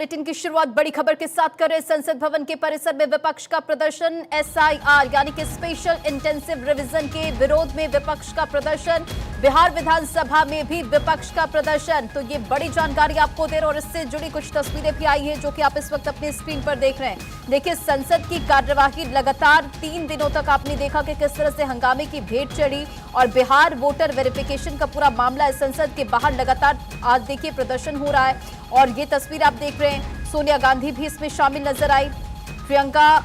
Bulletin की शुरुआत बड़ी खबर के साथ कर रहे। संसद भवन के परिसर में विपक्ष का प्रदर्शन। SIR यानी कि स्पेशल इंटेंसिव रिवीजन के विरोध में विपक्ष का प्रदर्शन। बिहार विधानसभा में भी विपक्ष का प्रदर्शन। तो ये बड़ी जानकारी आपको दे रहे और इससे जुड़ी कुछ तस्वीरें भी आई हैं जो कि आप इस वक्त अपनी स्क्रीन पर देख रहे हैं। देखिए, संसद की कार्यवाही लगातार 3 दिनों तक आपने देखा कि किस तरह से हंगामे की भेंट चढ़ी और बिहार वोटर वेरिफिकेशन का पूरा मामला है। संसद के बाहर लगातार आज देखिए प्रदर्शन हो रहा है और ये तस्वीर आप देख रहे हैं। सोनिया गांधी भी इसमें शामिल नजर आई, प्रियंका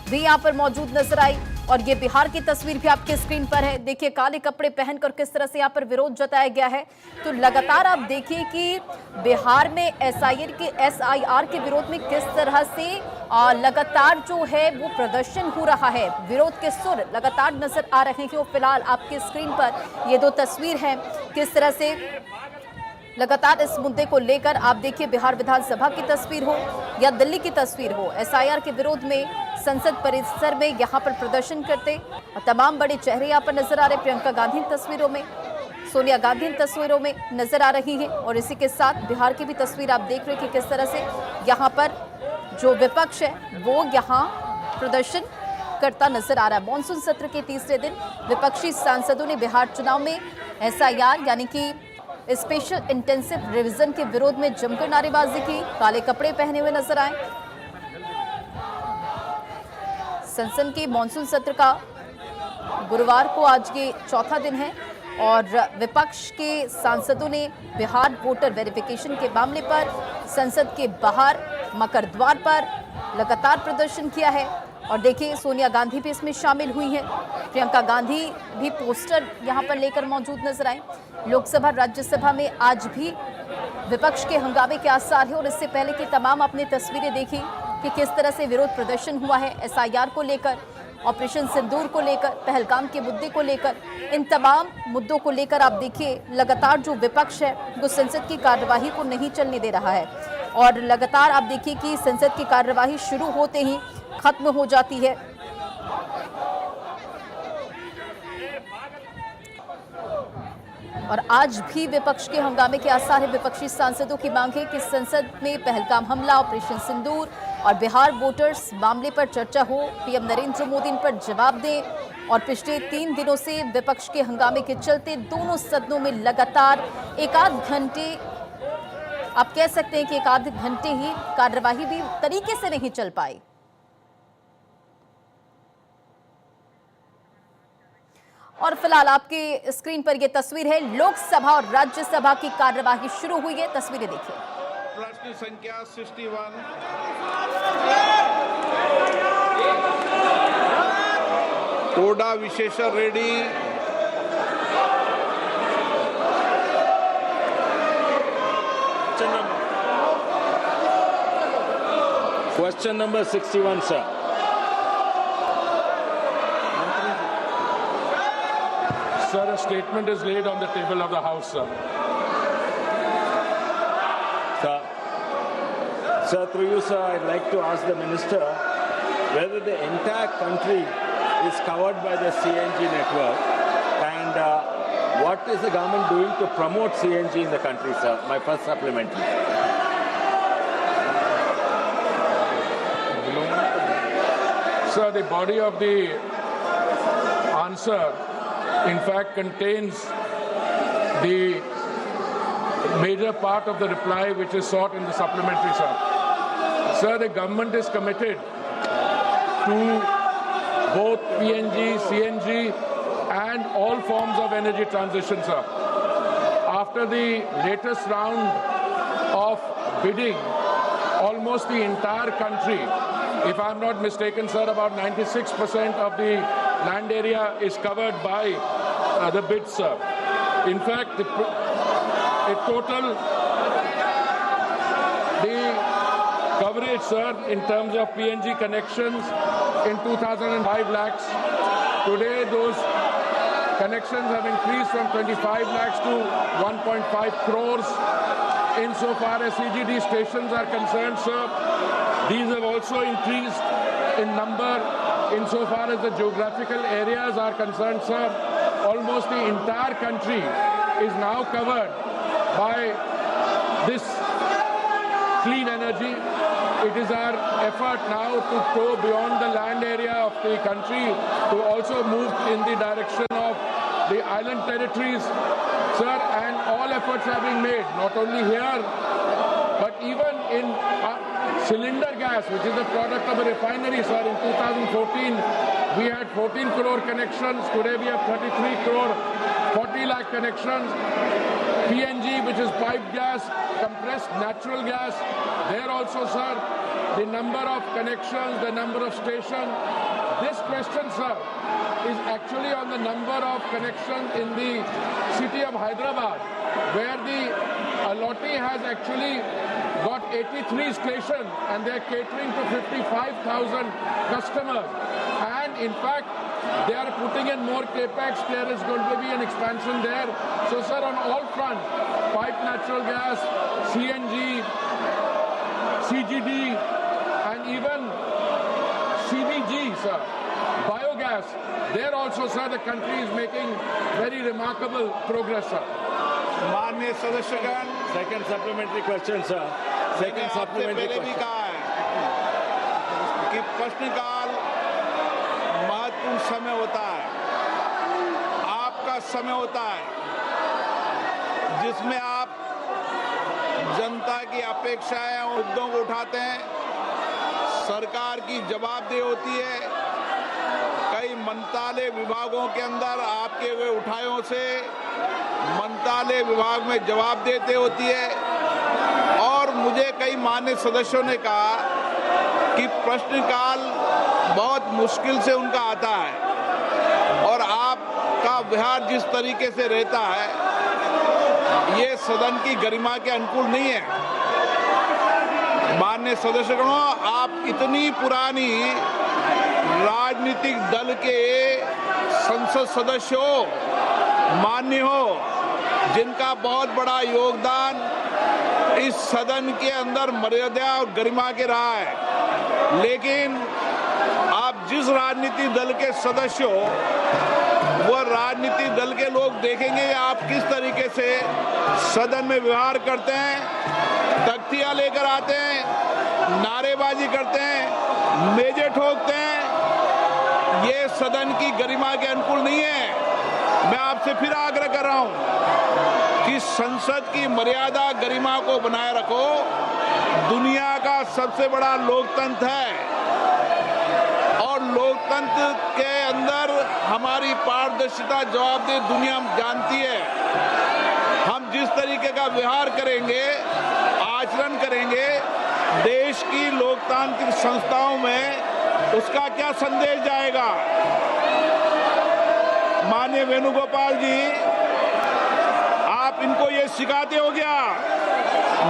भी यहां पर मौजूद नजर आई और ये बिहार की तस्वीर भी आपके स्क्रीन पर है। देखिए, काले कपड़े पहनकर किस तरह से यहां पर विरोध जताया गया है। तो लगातार आप देखिए कि बिहार में SIR के विरोध में किस तरह से लगातार जो है वो प्रदर्शन हो रहा है। विरोध के सुर लगातार नजर आ रहे हैं। फिलहाल आपके स्क्रीन पर ये 2 तस्वीर हैं, किस तरह से लगातार इस मुद्दे को लेकर आप देखिए बिहार विधानसभा की तस्वीर हो या दिल्ली की तस्वीर हो, SIR के विरोध में संसद परिसर में यहां पर प्रदर्शन करते और तमाम बड़े चेहरे यहां पर नजर आ रहे। प्रियंका गांधी तस्वीरों में, सोनिया गांधी तस्वीरों में नजर आ रही हैं और इसी के साथ बिहार की भी तस्वीर आप देख रहे हैं कि किस तरह से यहां पर जो विपक्ष है वो यहां प्रदर्शन करता नजर आ रहा है। मॉनसून सत्र के तीसरे दिन विपक्षी सांसदों ने बिहार चुनाव में SIR यानी कि स्पेशल इंटेंसिव रिवीजन के विरोध में जमकर नारेबाजी की, काले कपड़े पहने हुए नजर आए। संसद के मॉनसून सत्र का गुरुवार को आज ये चौथा दिन है और विपक्ष के सांसदों ने बिहार वोटर वेरिफिकेशन के मामले पर संसद के बाहर मकर द्वार पर लगातार प्रदर्शन किया है और देखिए सोनिया गांधी भी इसमें शामिल हुई हैं। प्रियंका गांधी भी पोस्टर यहां पर लेकर मौजूद नजर आए। लोकसभा राज्यसभा में आज भी विपक्ष के हंगामे के आसार है और इससे पहले की तमाम आपने तस्वीरें देखी कि किस तरह से विरोध प्रदर्शन हुआ है SIR को लेकर, ऑपरेशन सिंदूर को लेकर, पहलगाम के मुद्दे को लेकर। इन तमाम मुद्दों को लेकर आप देखिए लगातार जो विपक्ष है वो संसद की कार्यवाही को नहीं चलने दे रहा है और लगातार आप देखिए कि संसद की कार्यवाही शुरू होते ही खत्म हो जाती है। और आज भी विपक्ष के हंगामे के आसार है। विपक्षी सांसदों की मांग है कि संसद में पहलगाम हमला, ऑपरेशन सिंदूर और बिहार वोटर्स मामले पर चर्चा हो, PM नरेंद्र मोदी इन पर जवाब दें। और पिछले 3 दिनों से विपक्ष के हंगामे के चलते दोनों सदनों में लगातार एक आध घंटे, आप कह सकते हैं कि एक आध घंटे ही कार्यवाही भी तरीके से नहीं चल पाई। और फिलहाल आपके स्क्रीन पर यह तस्वीर है, लोकसभा और राज्यसभा की कार्यवाही शुरू हुई है। तस्वीरें देखिए। प्रश्न संख्या 61 कोडा विशेष ready. Question number 61, sir. Sir, a statement is laid on the table of the House, sir. Sir, through you, sir, I'd like to ask the Minister whether the entire country is covered by the CNG network and what is the government doing to promote CNG in the country, sir? My first supplementary. Sir, the body of the answer in fact contains the major part of the reply which is sought in the supplementary, sir. Sir, the government is committed to both PNG, CNG and all forms of energy transition, sir. After the latest round of bidding, almost the entire country, if I'm not mistaken, sir, about 96% of the land area is covered by the bids, sir. In fact, the coverage, sir, in terms of PNG connections in 2005 lakhs. Today, those connections have increased from 25 lakhs to 1.5 crores. Insofar as CGD stations are concerned, sir, these have also increased in number. Insofar as the geographical areas are concerned, sir, almost the entire country is now covered by this clean energy. It is our effort now to go beyond the land area of the country to also move in the direction of the island territories, sir, and all efforts are being made, not only here, but even in cylinder gas, which is a product of a refinery, sir. In 2014, we had 14 crore connections. Today we have 33 crore, 40 lakh connections. PNG, which is piped gas, compressed natural gas, there also, sir, the number of connections, the number of stations. This question, sir, is actually on the number of connections in the city of Hyderabad, where the Allotee has actually got 83 stations and they are catering to 55,000 customers. And in fact, they are putting in more capex. There is going to be an expansion there. So, sir, on all fronts, piped natural gas, CNG, CGD, and even CBG, sir, biogas. There also, sir, the country is making very remarkable progress, sir. माननीय सदस्यगण, Second supplementary question, sir. Second मैंने आपसे supplementary पहले भी question. कहा है कि प्रश्नकाल महत्वपूर्ण समय होता है, आपका समय होता है, जिसमें आप जनता की अपेक्षाएं और मुद्दों को उठाते हैं। सरकार की जवाबदेही होती है। कई मंत्रालय विभागों के अंदर आपके हुए उठायों से मंत्रालय विभाग में जवाब देते होती है। और मुझे कई मान्य सदस्यों ने कहा कि प्रश्नकाल बहुत मुश्किल से उनका आता है और आपका व्यवहार जिस तरीके से रहता है, ये सदन की गरिमा के अनुकूल नहीं है। माननीय सदस्यगणों, आप इतनी पुरानी राजनीतिक दल के संसद सदस्य हो, मान्य हो, जिनका बहुत बड़ा योगदान इस सदन के अंदर मर्यादा और गरिमा के रहा है। लेकिन आप जिस राजनीतिक दल के सदस्य हो, वह राजनीतिक दल के लोग देखेंगे आप किस तरीके से सदन में व्यवहार करते हैं। तख्तियां लेकर आते हैं, नारेबाजी करते हैं, मेजे ठोकते हैं। ये सदन की गरिमा के अनुकूल नहीं है। मैं आपसे फिर आग्रह कर रहा हूं कि संसद की मर्यादा गरिमा को बनाए रखो। दुनिया का सबसे बड़ा लोकतंत्र है और लोकतंत्र के अंदर हमारी पारदर्शिता, जवाबदेही दुनिया जानती है। हम जिस तरीके का व्यवहार करेंगे, आचरण करेंगे, देश की लोकतांत्रिक संस्थाओं में उसका क्या संदेश जाएगा। माननीय वेणुगोपाल जी, आप इनको ये सिखाते हो क्या?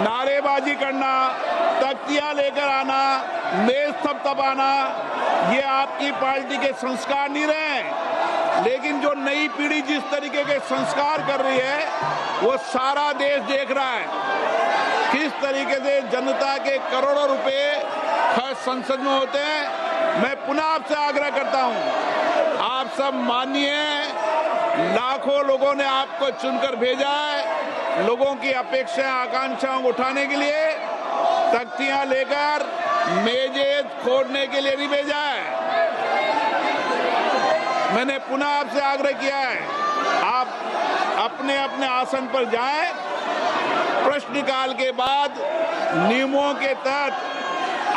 नारेबाजी करना, तख्तियां लेकर आना, मेज थपथपाना, ये आपकी पार्टी के संस्कार नहीं रहे। लेकिन जो नई पीढ़ी जिस तरीके के संस्कार कर रही है, वो सारा देश देख रहा है किस तरीके से जनता के करोड़ों रुपए खर्च संसद में होते हैं। मैं पुनः आपसे आग्रह करता हूं, आप सब मानिए, लाखों लोगों ने आपको चुनकर भेजा है। लोगों की अपेक्षाएं, आकांक्षाओं को उठाने के लिए, तख्तियां लेकर मेजे खोदने के लिए नहीं भेजा है। मैंने पुनः आपसे आग्रह किया है, आप अपने अपने आसन पर जाएं। प्रश्नकाल के बाद नियमों के तहत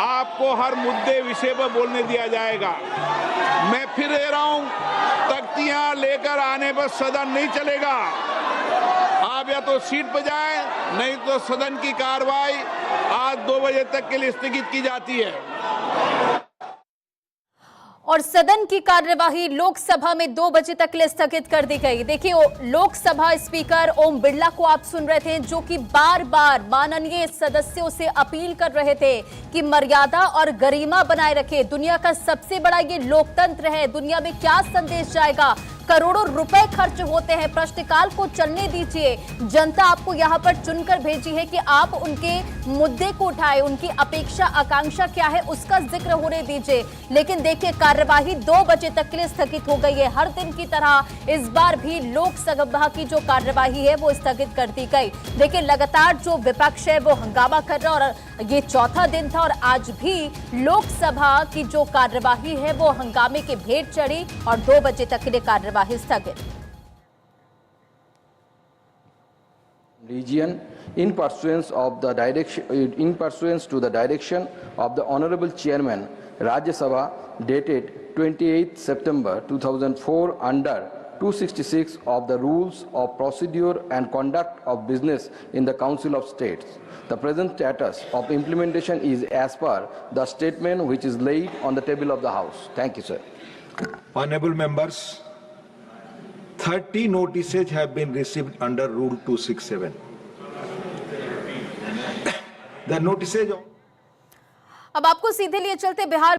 आपको हर मुद्दे विषय पर बोलने दिया जाएगा। मैं फिर कह रहा हूं, तख्तियां लेकर आने पर सदन नहीं चलेगा। आप या तो सीट पर जाएं, नहीं तो सदन की कार्रवाई आज 2 बजे तक के लिए स्थगित की जाती है। और सदन की कार्यवाही लोकसभा में 2 बजे तक के लिए स्थगित कर दी गई। देखिए, लोकसभा स्पीकर ओम बिरला को आप सुन रहे थे, जो कि बार बार माननीय सदस्यों से अपील कर रहे थे कि मर्यादा और गरिमा बनाए रखे। दुनिया का सबसे बड़ा ये लोकतंत्र है, दुनिया में क्या संदेश जाएगा। करोड़ों रुपए खर्च होते हैं। प्रश्नकाल को चलने दीजिए। जनता आपको यहां पर चुनकर भेजी है कि आप उनके मुद्दे को उठाएं, उनकी अपेक्षा आकांक्षा क्या है उसका जिक्र होने दीजिए। लेकिन देखिए, कार्यवाही 2 बजे तक के लिए स्थगित हो गई है। हर दिन की तरह इस बार भी लोकसभा की जो कार्यवाही है वो स्थगित कर दी गई। देखिए, लगातार जो विपक्ष है वो हंगामा कर रहा है और ये चौथा दिन था और आज भी लोकसभा की जो कार्यवाही है वो हंगामे के भेंट चढ़ी और 2 बजे तक के लिए कार्यवाही स्थगित। Region in pursuance to the direction of the Honorable Chairman Rajya Sabha dated 28th September 2004 under 266 of the Rules of Procedure and Conduct of Business in the Council of States. The present status of implementation is as per the statement which is laid on the table of the House. Thank you, sir. Honorable members, 30 notices have been received under Rule 267. The notices अब आपको सीधे लिए चलते बिहार